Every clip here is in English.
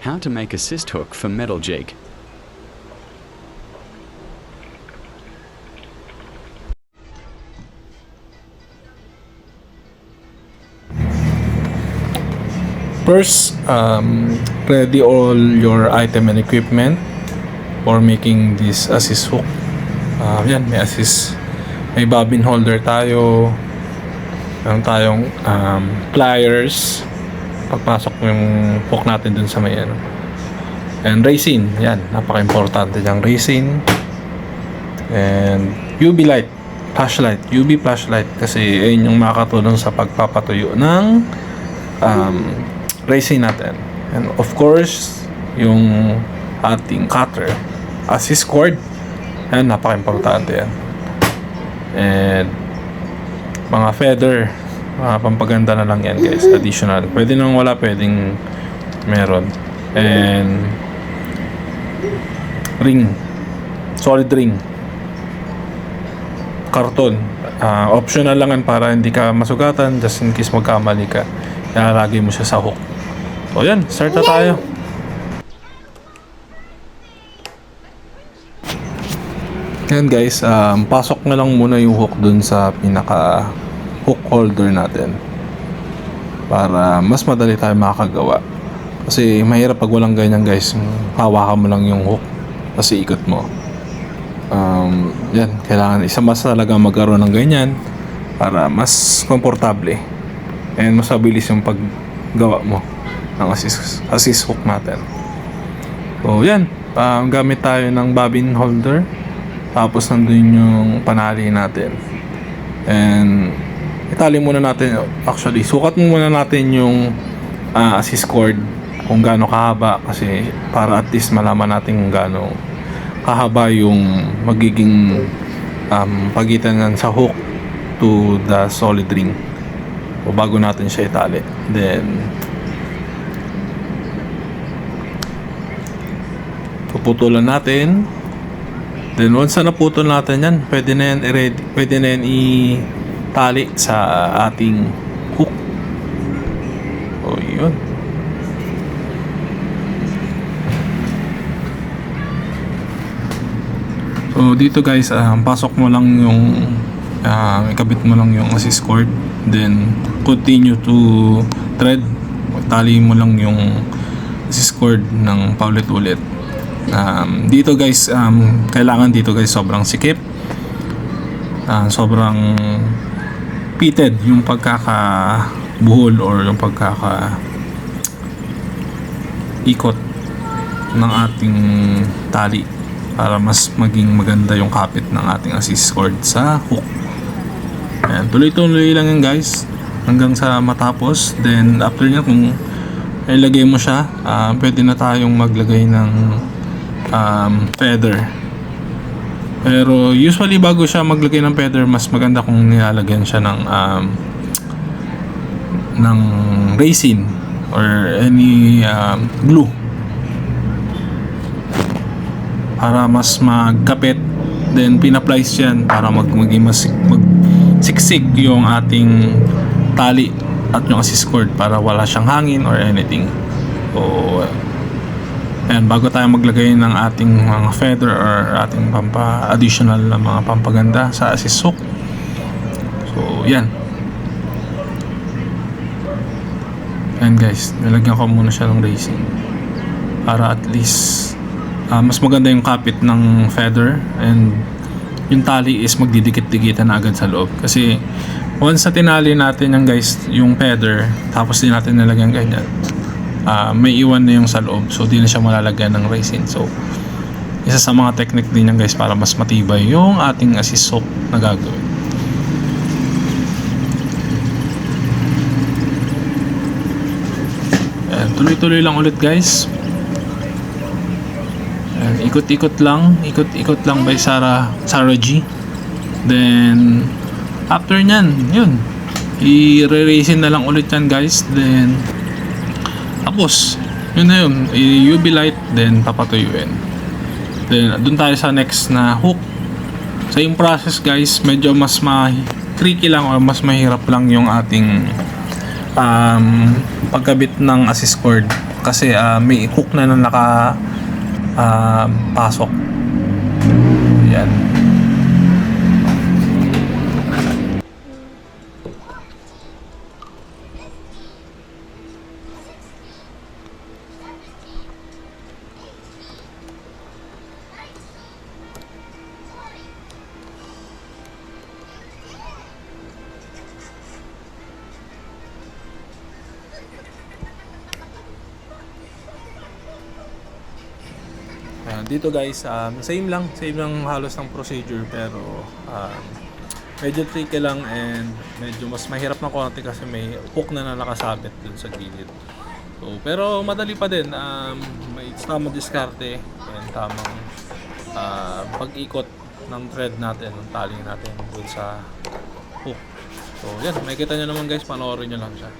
How to make assist hook for metal jig. First, ready all your item and equipment for making this assist hook. Yan, may assist. May bobbin holder tayo. Meron tayong pliers. Pagpasok yung hook natin dun sa may ano. And resin. Yan, napaka-importante yung resin. And UV light. Flashlight. UV flashlight. Kasi ayun yung makakatulong sa pagpapatuyo ng resin natin. And of course, yung ating cutter. Assist cord. Yan, napaka-importante yan. And mga feather, mga pampaganda na lang yan guys, additional. Pwede nang wala, pwedeng meron. And ring, solid ring, karton, optional lang yan para hindi ka masugatan, just in case magkamali ka, ilalagay mo siya sa hook. So yan, start na tayo. Yan guys, pasok na lang muna yung hook dun sa pinaka hook holder natin para mas madali tayo makakagawa. Kasi mahirap pag walang ganyan guys, hawakan mo lang yung hook kasi ikot mo. Yan, kailangan isa mas talaga magkaroon ng ganyan para mas komportable and mas mabilis yung paggawa mo ng assist hook natin. So yan, gamit tayo ng bobbin holder. Tapos nandun yung panali natin. And itali muna natin, actually sukat muna natin yung assist cord kung gaano kahaba, kasi para at least malaman natin kung gaano kahaba yung magiging pagitan ng sa hook to the solid ring o bago natin siya itali. Then puputulan natin. Then once na naputol natin yan, pwede na yan itali sa ating hook. O yun. So dito guys, pasok mo lang yung ikabit mo lang yung assist cord, then continue to thread. Tali mo lang yung assist cord ng paulit-ulit. Dito guys, kailangan dito guys sobrang sikip, sobrang pitted yung pagkakabuhol or yung pagkaka ikot ng ating tali para mas maging maganda yung kapit ng ating assist cord sa hook. Ayan, tuloy-tuloy lang yan guys hanggang sa matapos. Then after nyan, kung ilagay mo siya, pwede na tayong maglagay ng feather. Pero usually bago siya maglagay ng feather, mas maganda kung nilalagyan siya ng resin or any glue para mas magkapit. Then pina-plies yan para maging mas magsiksik yung ating tali at yung assist cord para wala siyang hangin or anything. So ayan, bago tayo maglagay ng ating mga feather or ating additional na mga pampaganda sa assist hook. So yan. Ayan guys, nilagyan ko muna siya ng resin para at least mas maganda yung kapit ng feather, and yung tali is magdidikit-dikitan na agad sa loob. Kasi once na tinali natin yan guys, yung feather, tapos din natin nilagyan ganyan, may iwan na yung sa loob, so di na siya malalagyan ng resin. So isa sa mga technique din yan guys para mas matibay yung ating assist hook na gagawin. Ayan, tuloy-tuloy lang ulit guys. Ayan, ikot-ikot lang by Sarah G. Then after nyan, yun, i-resin na lang ulit yan guys. Then tapos yun na yun, UV light, then papatuyuin. Then dun tayo sa next na hook. Sa yung process guys, medyo mas tricky lang or mas mahirap lang yung ating pagkabit ng assist cord kasi may hook na naka pasok. Yan. Dito guys, same lang halos ng procedure, pero medyo tricky lang and medyo mas mahirap ng konti kasi may hook na nakasabit dun sa gilid. So, pero madali pa din, may tamang diskarte and tamang pag-ikot ng thread natin, ng tali natin dun sa hook. So yan, makikita nyo naman guys, panoorin nyo lang siya.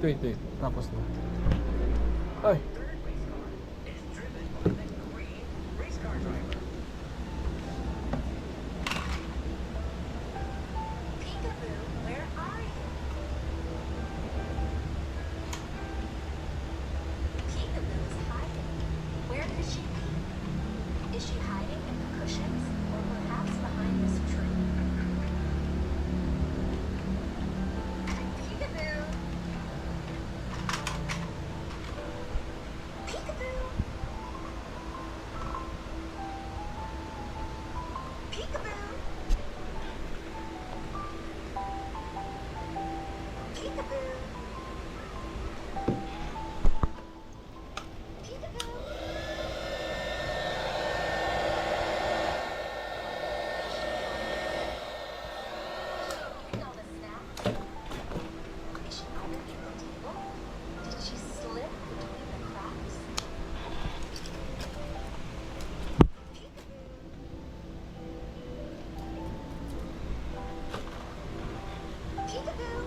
Wait. Tapos na. Ay! Peekaboo, where are you? Peekaboo is hiding. Where could she be? Is she hiding in the cushions or perhaps behind this tree? Peekaboo! Peekaboo! Peekaboo! Peekaboo! Peekaboo! Eating all the snacks? Is she underneath the table? Did she slip between the cracks? Peekaboo!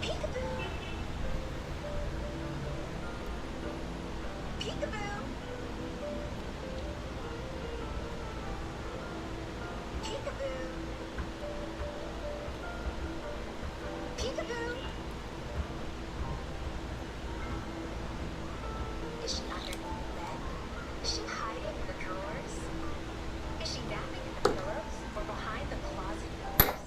Peekaboo! Peekaboo! Peekaboo! Is she underneath the bed? Is she hiding in the drawers? Is she napping in the pillows or behind the closet doors?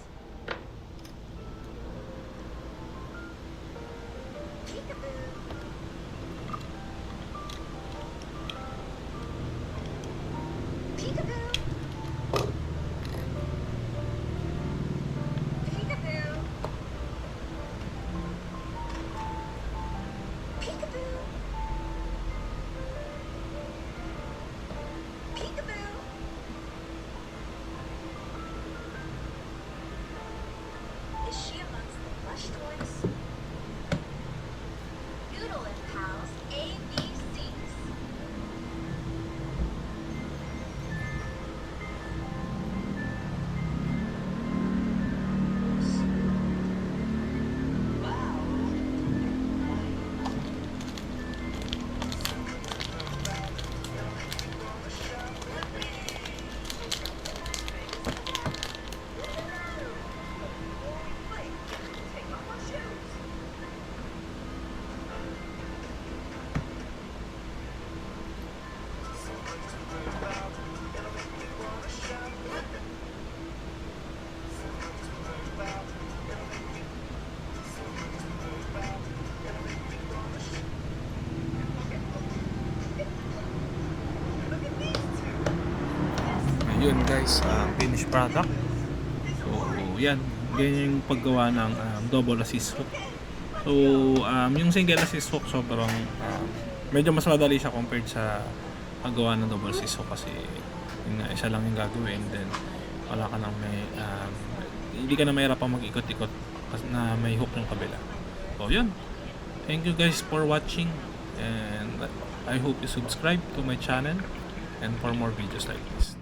Peekaboo! Peekaboo! Peekaboo! Peekaboo! Peekaboo! Is she amongst the plush toys? Noodle and Pals ABCs. Ayun guys, finished product. So yan, ganyan yung paggawa ng double assist hook. So yung single assist hook sobrang medyo mas madali siya compared sa paggawa ng double assist hook kasi yun nga, isa lang yung gagawin, then wala ka nang may hindi ka na mahirapan mag-ikot-ikot na may hook yung kabila. So yun, thank you guys for watching, and I hope you subscribe to my channel and for more videos like this.